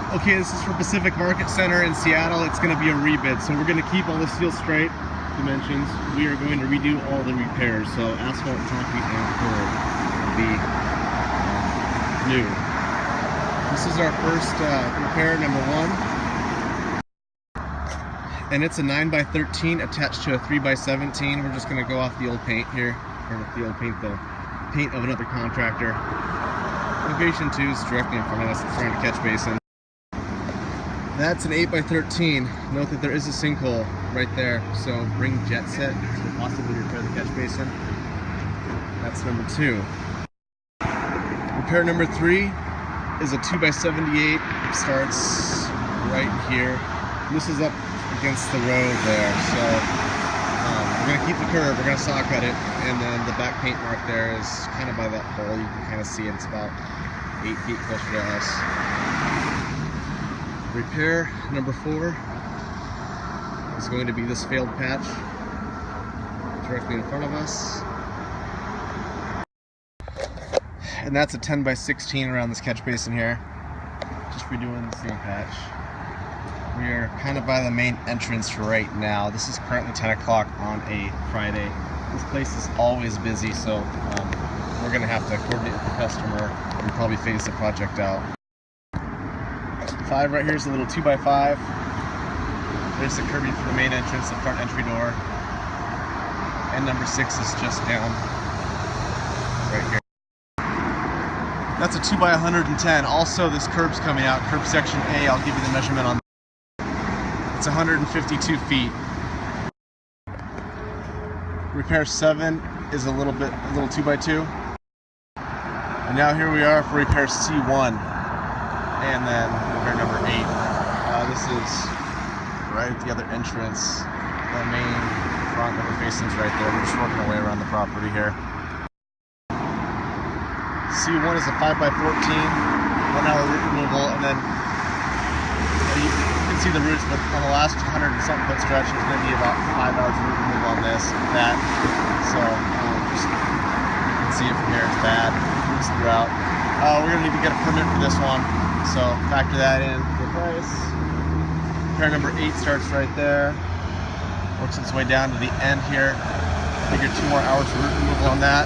Okay, this is for Pacific Market Center in Seattle. It's going to be a rebid, so we're going to keep all the steel straight dimensions. We are going to redo all the repairs, so asphalt, concrete, and curb will be new. This is our first repair, number 1. And it's a 9x13 attached to a 3x17. We're just going to go off the old paint here, or the old paint, the paint of another contractor. Location 2 is directly in front of us. It's around a catch basin. That's an 8x13. Note that there is a sinkhole right there, so bring jet set to possibly repair the catch basin. That's number 2. Repair number 3 is a 2x78. It starts right here. This is up against the road there, so we're going to keep the curb, we're going to saw cut it, and then the back paint mark there is kind of by that hole. You can kind of see it. It's about 8 feet closer to us. Repair number 4 is going to be this failed patch directly in front of us. And that's a 10x16 around this catch basin here. Just redoing the same patch. We are kind of by the main entrance right now. This is currently 10 o'clock on a Friday. This place is always busy, so we're going to have to coordinate with the customer and probably phase the project out. 5 right here is a little 2x5. There's the curbing for the main entrance, the front entry door. And number 6 is just down right here. That's a 2x110. Also, this curb's coming out, curb section A. I'll give you the measurement on that. It's 152 feet. Repair 7 is a little 2x2. And now here we are for repair C1. And then repair number 8. This is right at the other entrance. The main front of the basin's right there. We're just working our way around the property here. C1 is a 5x14, 1 hour root removal, and then you can see the roots, but on the last 100 and something foot stretch, there's going to be about 5 hours root removal on this and that. So just, you can see it from here, it's bad. Roots throughout. We're going to need to get a permit for this one, so factor that in for the price. Repair number 8 starts right there, works its way down to the end here. Figure 2 more hours of root removal on that.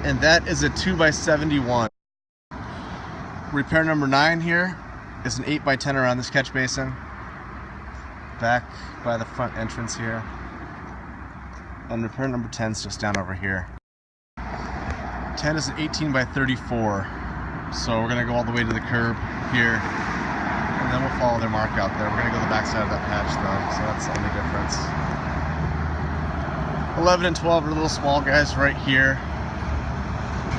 And that is a 2x71. Repair number 9 here is an 8x10 around this catch basin. Back by the front entrance here. And repair number 10 is just down over here. 10 is an 18x34. So we're going to go all the way to the curb here. And then we'll follow their mark out there. We're going to go to the back side of that patch though, so that's the only difference. 11 and 12 are little small guys right here.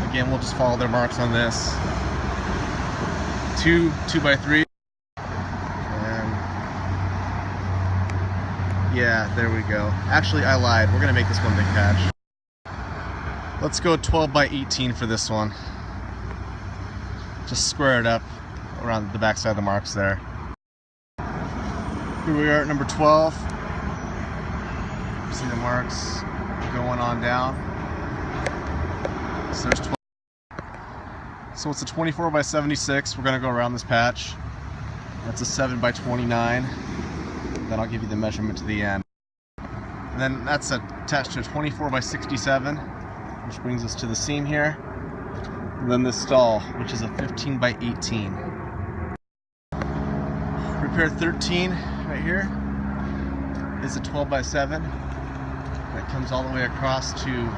Again, we'll just follow their marks on this. 2 2x3. And yeah, there we go. Actually, I lied. We're going to make this one big patch. Let's go 12x18 for this one. Just square it up around the back side of the marks there. Here we are at number 12. See the marks going on down. So there's 12. So it's a 24x76. We're going to go around this patch. That's a 7x29. Then I'll give you the measurement to the end. And then that's attached to a 24x67, which brings us to the seam here. And then this stall, which is a 15x18. Repair 13 right here is a 12x7. That comes all the way across to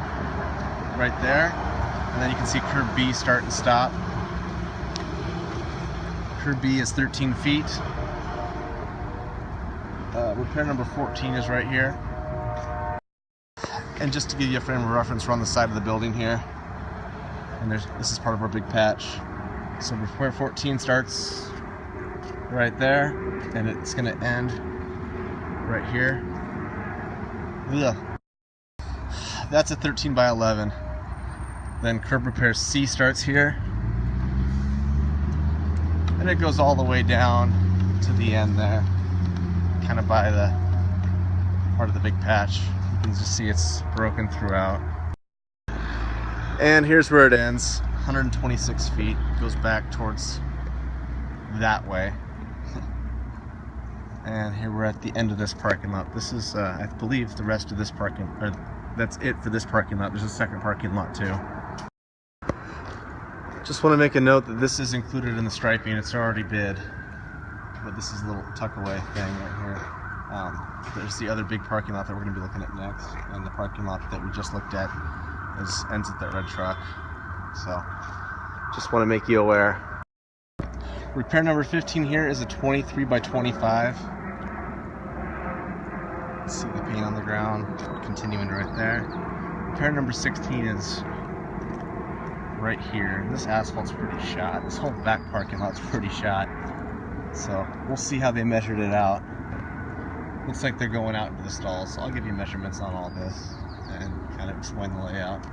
right there. And then you can see curb B start and stop. Curb B is 13 feet. Repair number 14 is right here. And just to give you a frame of reference, we're on the side of the building here. And this is part of our big patch. So repair 14 starts right there, and it's going to end right here. Ugh. That's a 13x11. Then curb repair C starts here, and it goes all the way down to the end there, kind of by the part of the big patch. You can just see it's broken throughout. And here's where it ends, 126 feet. It goes back towards that way. And here we're at the end of this parking lot. This is, I believe, the rest of this parking, or that's it for this parking lot. There's a second parking lot too. Just want to make a note that this is included in the striping. It's already bid, but this is a little tuck away thing right here. There's the other big parking lot that we're going to be looking at next, and the parking lot that we just looked at ends at that red truck. So just want to make you aware. Repair number 15 here is a 23 by 25. See the paint on the ground continuing right there. Repair number 16 is right here. This asphalt's pretty shot. This whole back parking lot's pretty shot. So we'll see how they measured it out. Looks like they're going out into the stalls. So I'll give you measurements on all this and kind of explain the layout.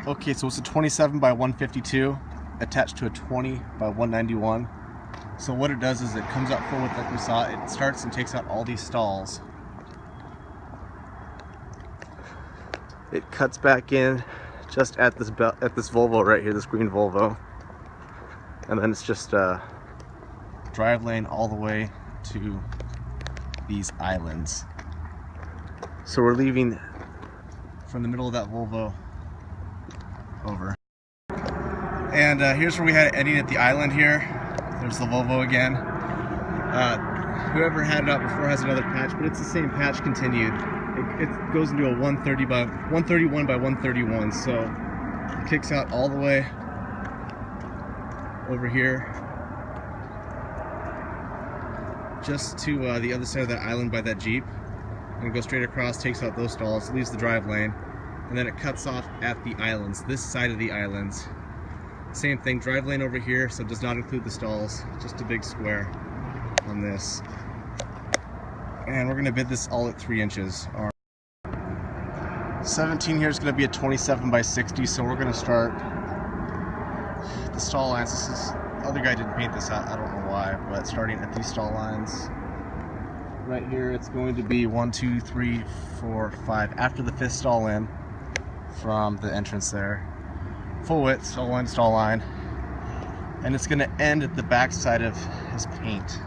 Okay, so it's a 27 by 152 attached to a 20 by 191. So what it does is it comes out full width like we saw. It starts and takes out all these stalls. It cuts back in just at this Volvo right here, this green Volvo, and then it's just a drive lane all the way to these islands. So we're leaving from the middle of that Volvo over. And here's where we had it ending at the island here. There's the Volvo again. Whoever had it up before has another patch, but it's the same patch continued. It goes into a 131 by 131, so it kicks out all the way over here, just to the other side of that island by that Jeep, and goes straight across, takes out those stalls, leaves the drive lane, and then it cuts off at the islands, this side of the islands. Same thing, drive lane over here, so it does not include the stalls, just a big square on this. And we're going to bid this all at 3 inches. 17 here is going to be a 27 by 60, so we're going to start the stall lines. This is, the other guy didn't paint this out, I don't know why, but starting at these stall lines. Right here, it's going to be 1, 2, 3, 4, 5, after the 5th stall in from the entrance there. Full width, stall line, and it's going to end at the back side of his paint.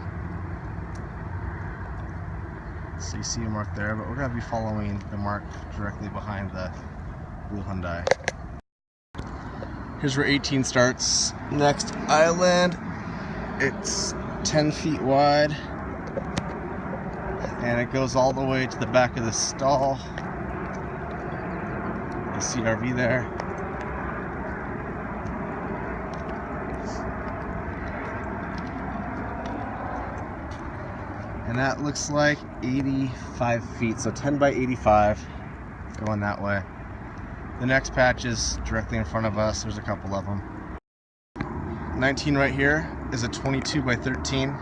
So you see a mark there, but we're going to be following the mark directly behind the blue Hyundai. Here's where 18 starts. Next island, it's 10 feet wide, and it goes all the way to the back of the stall. The CRV there. And that looks like 85 feet, so 10 by 85 going that way. The next patch is directly in front of us. There's a couple of them. 19 right here is a 22 by 13.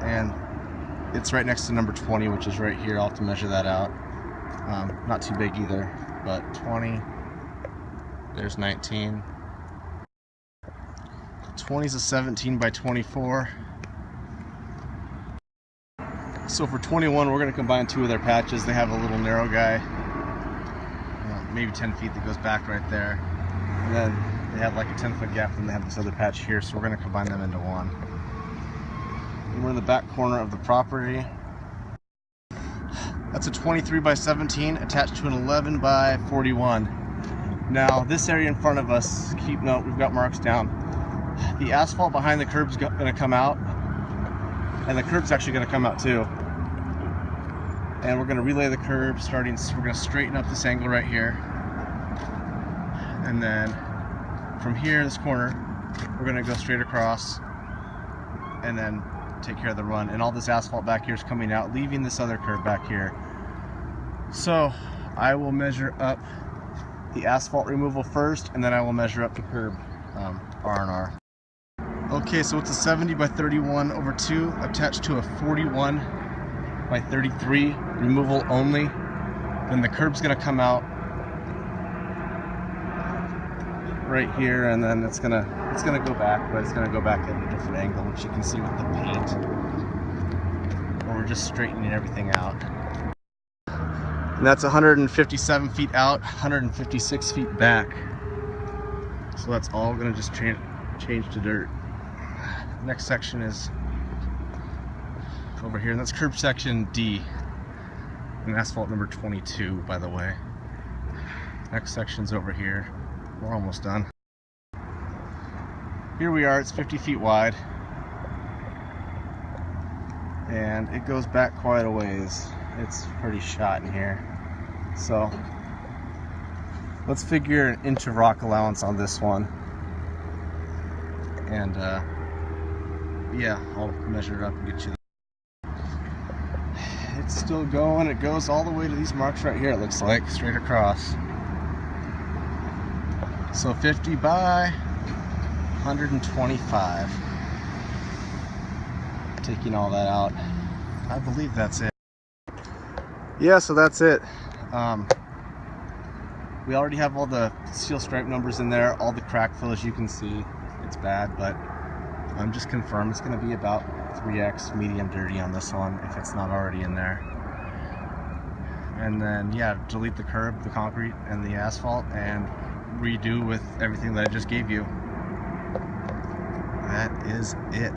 And it's right next to number 20, which is right here. I'll have to measure that out. Not too big either, but 20. There's 19. 20 is a 17 by 24. So for 21, we're going to combine 2 of their patches. They have a little narrow guy, maybe 10 feet that goes back right there. And then they have like a 10-foot gap, and they have this other patch here, so we're going to combine them into one. And we're in the back corner of the property. That's a 23 by 17 attached to an 11 by 41. Now, this area in front of us, keep note, we've got marks down. The asphalt behind the curb's going to come out, and the curb's actually going to come out too. And we're going to relay the curb starting, so we're going to straighten up this angle right here. And then from here, this corner, we're going to go straight across and then take care of the run. And all this asphalt back here is coming out, leaving this other curb back here. So I will measure up the asphalt removal first, and then I will measure up the curb R&R. Okay, so it's a 70 by 31 over 2 attached to a 41 by 33 removal only. Then the curb's going to come out right here, and then it's gonna go back, but it's gonna go back at a different angle, which you can see with the paint. But we're just straightening everything out. And that's 157 feet out, 156 feet back. So that's all gonna just change to dirt. Next section is over here, and that's curb section D, and asphalt number 22, by the way. Next section's over here. We're almost done. Here we are. It's 50 feet wide, and it goes back quite a ways. It's pretty shot in here. So let's figure an inch of rock allowance on this one, and yeah, I'll measure it up and get you. It's still going. It goes all the way to these marks right here, it looks like, straight across. So 50 by 125. Taking all that out, I believe that's it. Yeah, so that's it. We already have all the steel stripe numbers in there, all the crack fill, as you can see. It's bad, but I'm just confirmed it's going to be about 3x medium dirty on this one, if it's not already in there. And then, yeah, delete the curb, the concrete, and the asphalt, and redo with everything that I just gave you. That is it.